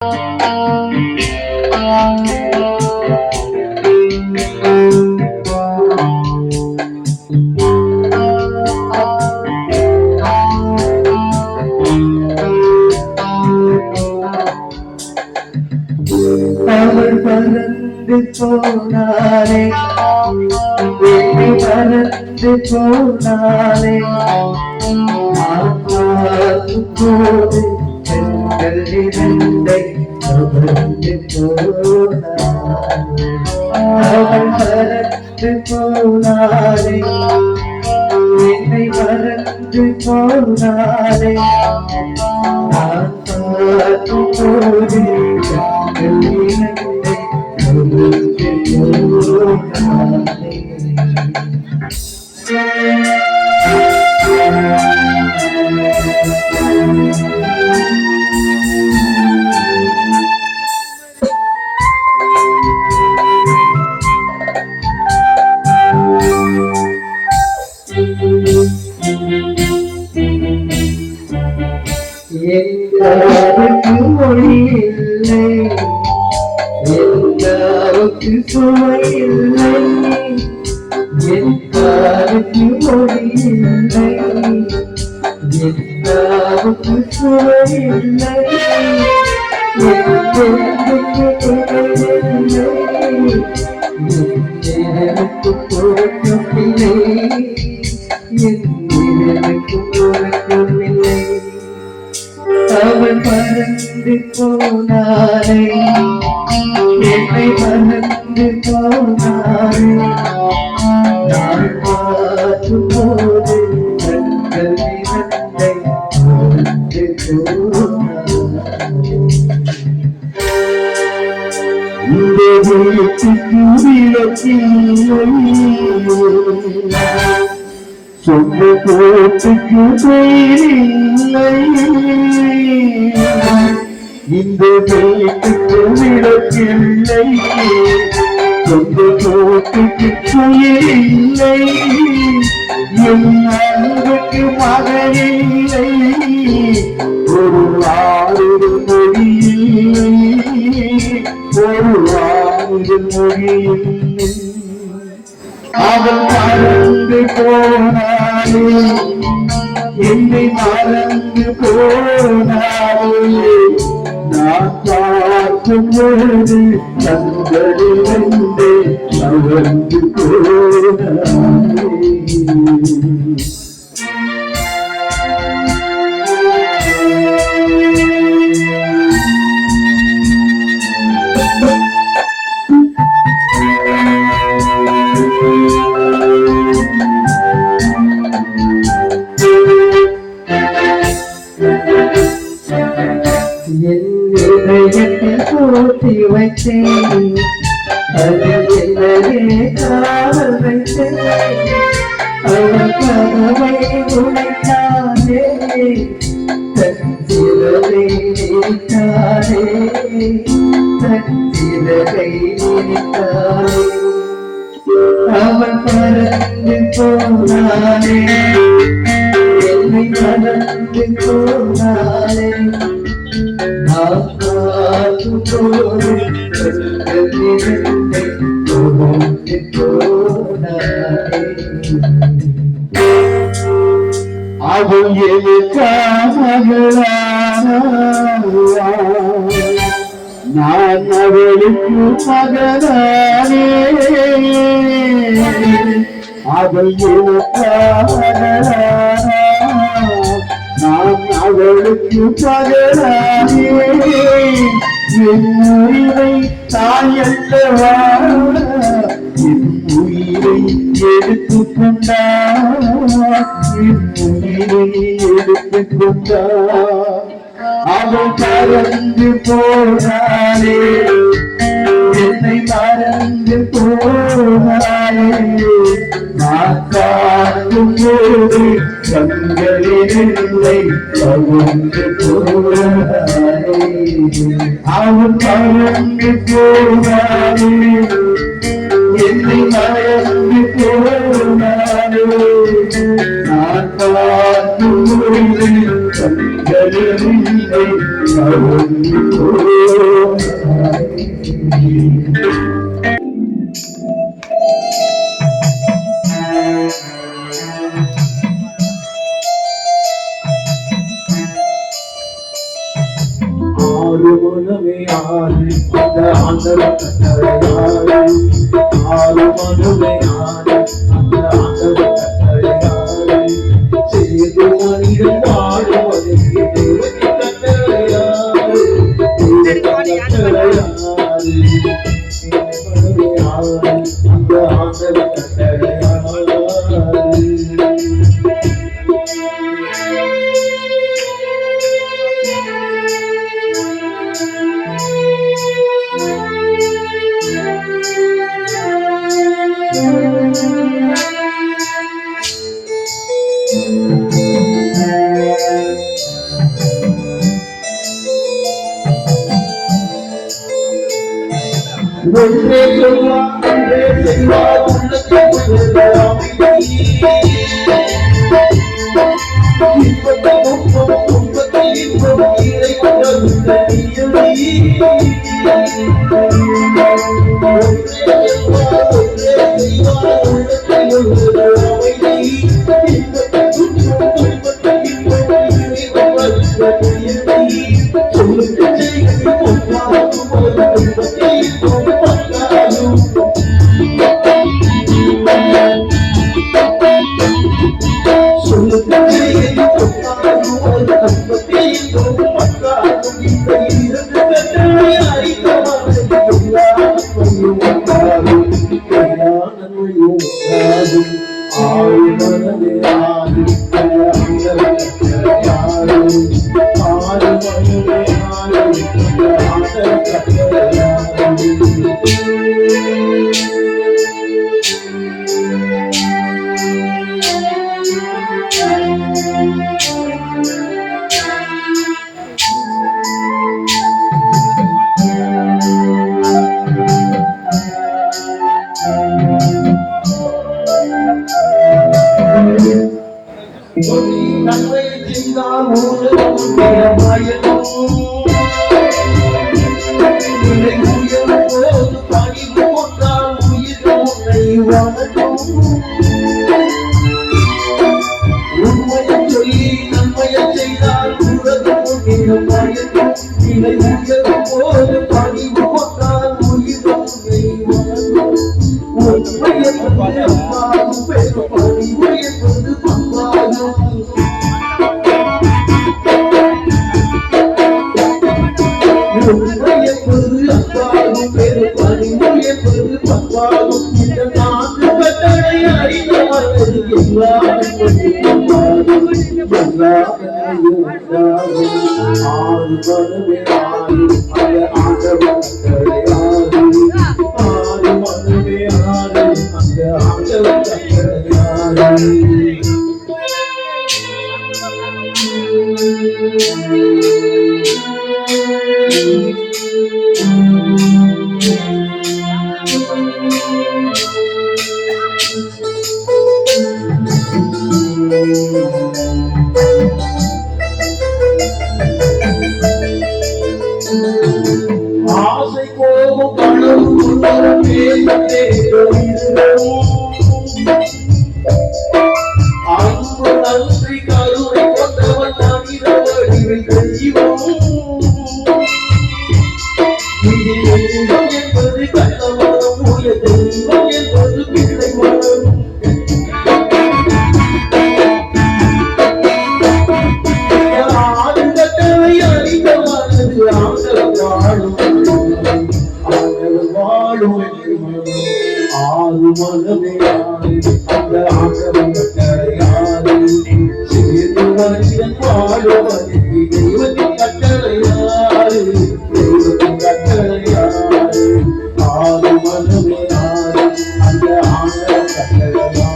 அவள் பறந்து போனாலே, என்னை பறந்து போனாலே, நான் பார்க்கும் போது பெண்கள் இரண்டை கவர்ந்து போனாலே. அவள் பறந்து போனாலே, என்னை பறந்து போனாலே, நான் பார்க்கும் போது எல்லாருக்கு மொழி இல்லை, எல்லாருக்கு சுவை இல்லை, எல்லாருக்கு மொழி இல்லை, எல்லாருக்கு சுவை இல்லை, எனக்கு பொறுக்கவில்லை, எனக்கு பொறுக்கவில்லை. அவள் பறந்து போனாலே, என்னை பறந்து போனாலே, நான் பார்க்கும் போது கண்கள் இரண்டை பறந்து போனாலே. இந்த வீட்டுக்கு விளக்கில்லை, சொந்த கோட்டுக்கு பெயரில்லை, இந்த வீட்டுக்கு விளக்கில்லை, சொந்த கோட்டுக்கு பெயரில்லை, என் அன்புக்கு மகனில்லை, ஒரு ஆறுதல் மொழியில்லை, ஒரு ஆறுதல் மொழியில்லை. அவள் மறந்து போனாலே, என்னை மறந்து போனாலே, நான் பார்க்கும் போது கண்களிலிருந்து கவர்ந்து போனாலே. இதயத்தில் பூட்டி வைத்தேன், அதில் என்னையே காவல் வைத்தேன், அவள் கதவை உடைத்தானே, தச்சிரவை நீத்தானே, தச்சிரவை நீத்தானே. அவள் பறந்து போனாலே, என்னை பறந்து போனாலே, நான் பார்க்கும் போது கண்கள் இரண்டை கவர்ந்து போனாலே. அவள் எனக்காக, நான் அவளுக்கு மகனானே, அவள் எனக்காக, நான் அவளுக்கு மகனானே, என் உயிரை தாயல்லவா, என் உயிரை எடுத்துக் கொண்டார், என் உயிரை எடுத்துக் கொண்டார். அவள் பறந்து போனாலே, என்னை மறந்து போனாலே, நான் பார்க்கும் போது கண்களிலிருந்தை கவர்ந்து போனாலே. அவள் பறந்து போனாலே, என்னை மறந்து போனாலே, நான் பார்க்கும் போது கண்களிலிருந்தை ஆறு மனமே ஆறு அந்த ஆண்டவர் கட்டளையாறு ஆறு மனமே ஆறு அந்த ஆண்டவர் கட்டளையாறு செய்து மனிதன் வாழுவதற்கு தேவனின் கட்டளையாறு கட்டளையாறு மனமே ஆறு அந்த ஆண்டவர் கட்டளையாறு ஒன்றே சொல்வார் ஒன்றே செய்வார் உள்ளத்தை அமைதி இன்பத்தை முன்பம் துன்பத்தை இன்பம் இறை உணர்ந்த நீயடி ஒன்றே சொல்வார் ஒன்றே செய்வார் உள்ளத்தை அமைதி இன்பத்தை முன்பம் துன்பத்தை இன்பம் இறை உணர்ந்த நீயடி சொல்லுங்க செய்தி பொன்னாகும் துன்பத்தை நன்மை செய்தால் பணிவு கொண்டால் உயிர் உன்னை வணங்கும் உண்மையை சொல்லி நன்மையை செய்தால் உலகம் பயக்கும் நிலை உயரும் போது பணிவு கொண்டால் உயிர் உன்னை வணங்கும் உண்மையை பெரும் பணிவு என்பது பண்பாகும் இந்த நான்கு கட்டளை அறிந்தவர்கள் ஆசை கோபம் கனவு அன்பு நன்றி கருணை கொண்டவன் மனித வடிவில் தெய்வம் என்பது கண்ணவனம் உய தெய்வம் என்பது பிள்ளை மனம் ஆறு மனமே ஆறு அந்த ஆண்டவன் கட்டளையாறு சேர்ந்து மனிதன் வாழுவதற்கு தெய்வத்தின் கட்டளையாறு தெய்வத்தின் கட்டளையாறு ஆறு மனமே ஆறு அந்த ஆண்டவன் கட்டளையாறு